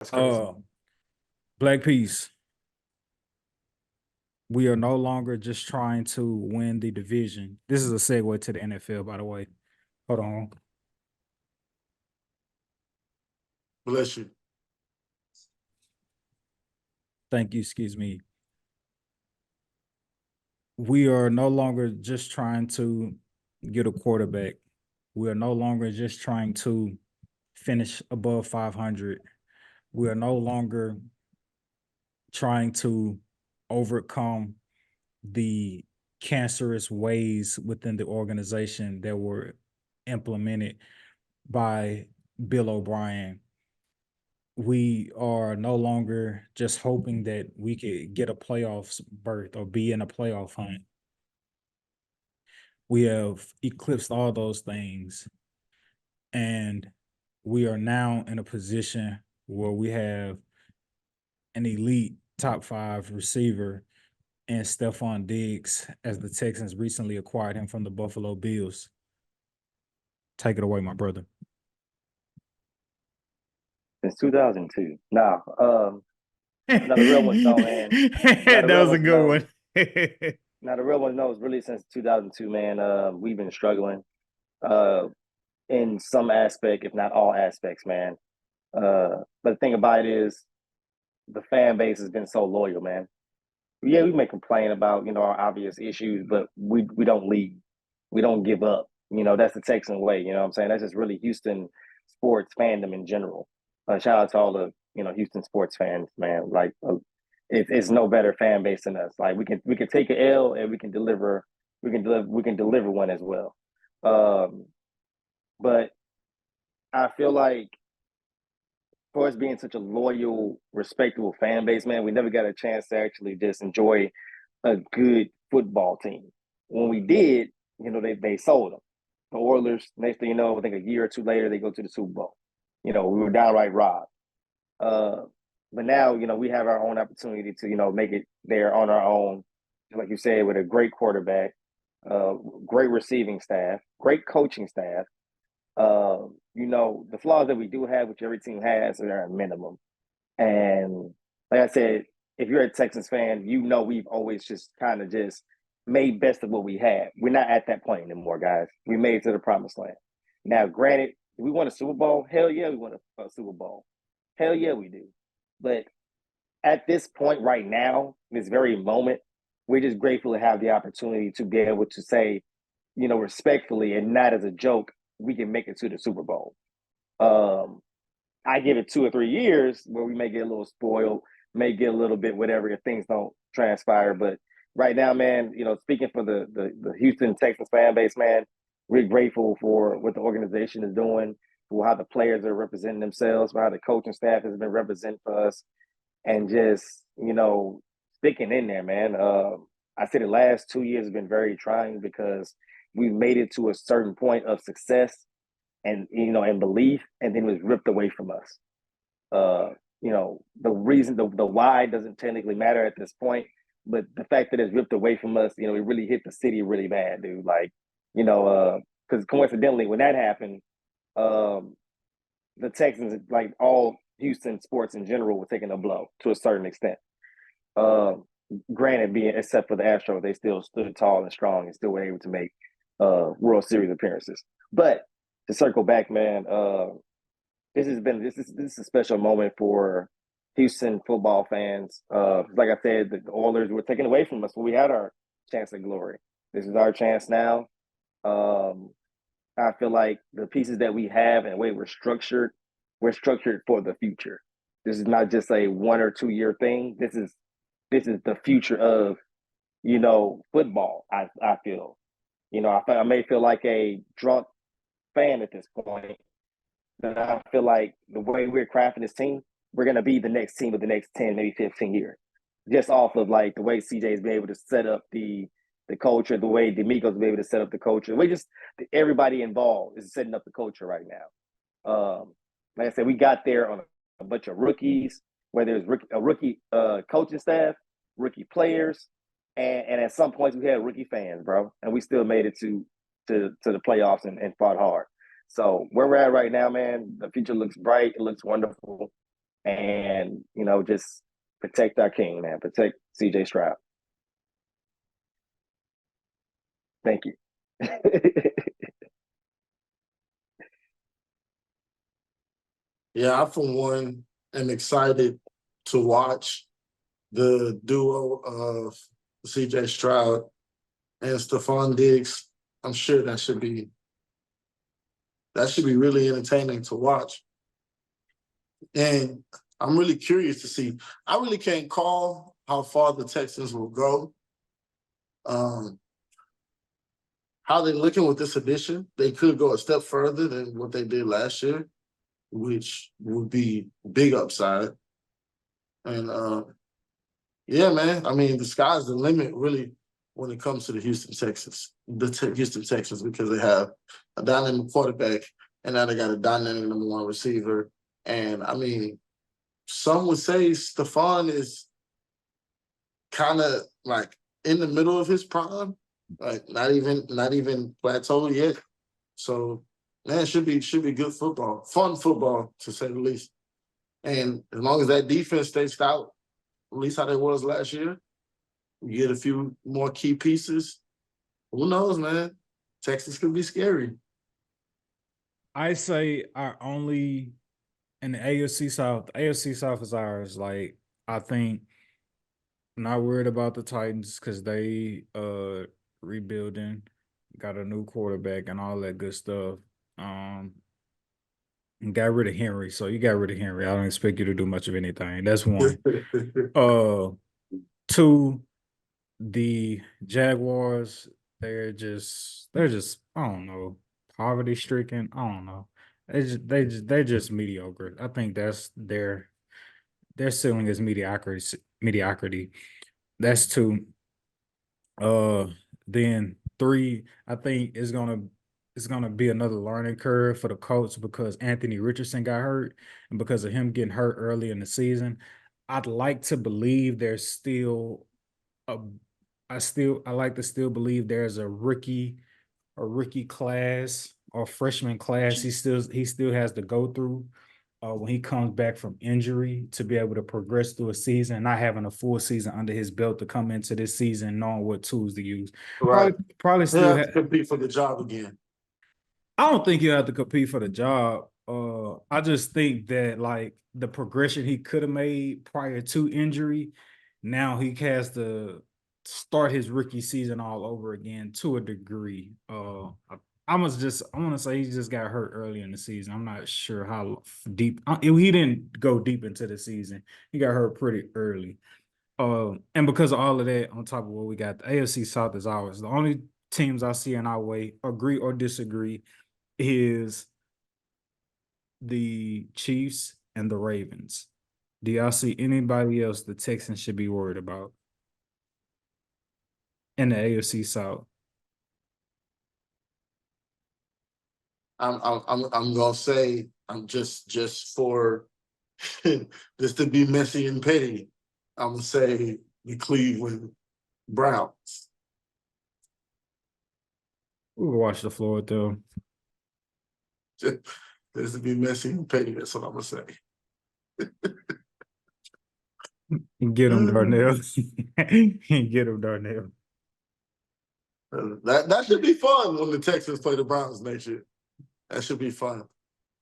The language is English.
That's crazy. Uh, Black Peace, we are no longer just trying to win the division. This is a segue to the NFL, by the way. Hold on. Bless you. Thank you. Excuse me. We are no longer just trying to get a quarterback. We are no longer just trying to finish above 500. We are no longer trying to overcome the cancerous ways within the organization that were implemented by Bill O'Brien. We are no longer just hoping that we could get a playoffs berth or be in a playoff hunt. We have eclipsed all those things, and we are now in a position where we have an elite top five receiver and Stephon Diggs, as the Texans recently acquired him from the Buffalo Bills. Take it away, my brother. Since 2002. Now the real ones know, man. Now That the real was a ones good know. one. Now the real ones know. It's really since 2002, man. We've been struggling, uh, in some aspect, if not all aspects, man. But the thing about it is, the fan base has been so loyal, man. Yeah, we may complain about our obvious issues, but we don't leave. We don't give up. That's the Texan way. You know what I'm saying? That's just really Houston sports fandom in general. Shout out to all the Houston sports fans, man. Like, it's no better fan base than us. Like, we can take an L and we can deliver. We can deliver one as well. Um, but I feel like, for us being such a loyal, respectable fan base, man, we never got a chance to actually just enjoy a good football team. When we did, they sold them. The Oilers, next thing you know, I think a year or two later, they go to the Super Bowl. We were downright robbed. Uh, but now, we have our own opportunity to, make it there on our own, like you said, with a great quarterback, uh, great receiving staff, great coaching staff. The flaws that we do have, which every team has, are a minimum. And like I said, if you're a Texans fan, we've always just kind of just made best of what we had. We're not at that point anymore, guys. We made it to the promised land. Now, granted, we won a Super Bowl. Hell yeah, we won a Super Bowl. Hell yeah, we do. But at this point right now, this very moment, we're just grateful to have the opportunity to be able to say, respectfully and not as a joke, we can make it to the Super Bowl. Um, I give it 2 or 3 years where we may get a little spoiled, may get a little bit whatever if things don't transpire. But right now, man, speaking for the Houston Texans fan base, man, we're grateful for what the organization is doing, for how the players are representing themselves, for how the coaching staff has been representing for us, and just sticking in there, man. I say the last 2 years have been very trying because we've made it to a certain point of success and belief, and then it was ripped away from us. The reason, the why doesn't technically matter at this point, but the fact that it's ripped away from us, it really hit the city really bad, dude. Like, because coincidentally, when that happened, um, the Texans, like all Houston sports in general, were taking a blow to a certain extent. Um, Granted, being except for the Astros, they still stood tall and strong and still were able to make World Series appearances. But to circle back, man, this is a special moment for Houston football fans. Like I said, the Oilers were taken away from us when we had our chance at glory. This is our chance now. Um, I feel like the pieces that we have and the way we're structured for the future. This is not just a 1 or 2 year thing. This is the future of football. I feel. I may feel like a drunk fan at this point, but I feel like the way we're crafting this team, we're gonna be the next team of the next 10, maybe 15 years. Just off of like the way CJ's been able to set up the culture, the way D'Amico's been able to set up the culture, the way just everybody involved is setting up the culture right now. Like I said, we got there on a bunch of rookies, whether it's a rookie coaching staff, rookie players, and at some points we had rookie fans, bro, and we still made it to the playoffs and fought hard. So where we're at right now, man, the future looks bright. It looks wonderful. and just protect our king, man. Protect CJ Stroud. Thank you. Yeah, I for one am excited to watch the duo of CJ Stroud and Stephon Diggs. I'm sure that should be really entertaining to watch. And I'm really curious to see. I really can't call how far the Texans will go. How they're looking with this addition, they could go a step further than what they did last year, which would be big upside. And yeah, man, I mean, the sky's the limit, really, when it comes to the Houston Texans, Houston Texans, because they have a dynamic quarterback, and now they got a dynamic number one receiver. And I mean, some would say Stephon is kind of like in the middle of his prime, like not even plateaued yet. So man, it should be good football, fun football to say the least. And as long as that defense stays stout, at least how they was last year, you get a few more key pieces. Who knows, man? Texas could be scary. I say our only in the AFC South. The AFC South is ours. Like I think I'm not worried about the Titans because they rebuilding, got a new quarterback and all that good stuff. And got rid of Henry. So you got rid of Henry. I don't expect you to do much of anything. That's one. Two, the Jaguars, they're just I don't know, poverty stricken. I don't know. They're just mediocre. I think that's their ceiling is mediocrity. That's two. Then three, I think it's gonna be another learning curve for the coach because Anthony Richardson got hurt, and because of him getting hurt early in the season, I'd like to believe there's still a I like to still believe there's a rookie class or freshman class he still has to go through when he comes back from injury to be able to progress through a season, not having a full season under his belt to come into this season knowing what tools to use. Right. Probably They still have to compete for the job again. I don't think he'll have to compete for the job. I just think that like the progression he could have made prior to injury, now he has to start his rookie season all over again to a degree. I want to say he just got hurt early in the season. I'm not sure how deep he didn't go deep into the season. He got hurt pretty early. And because of all of that, on top of what we got, the AFC South is ours. The only teams I see in our way, agree or disagree, is the Chiefs and the Ravens. Do y'all see anybody else the Texans should be worried about in the AFC South? I'm gonna say I'm just for just to be messy and petty. I'm gonna say the Cleveland Browns. We'll watch the floor though. Just to be messy and petty. That's what I'm gonna say. Get him, Darnell. Get him, Darnell. That should be fun when the Texans play the Browns next year. That should be fun.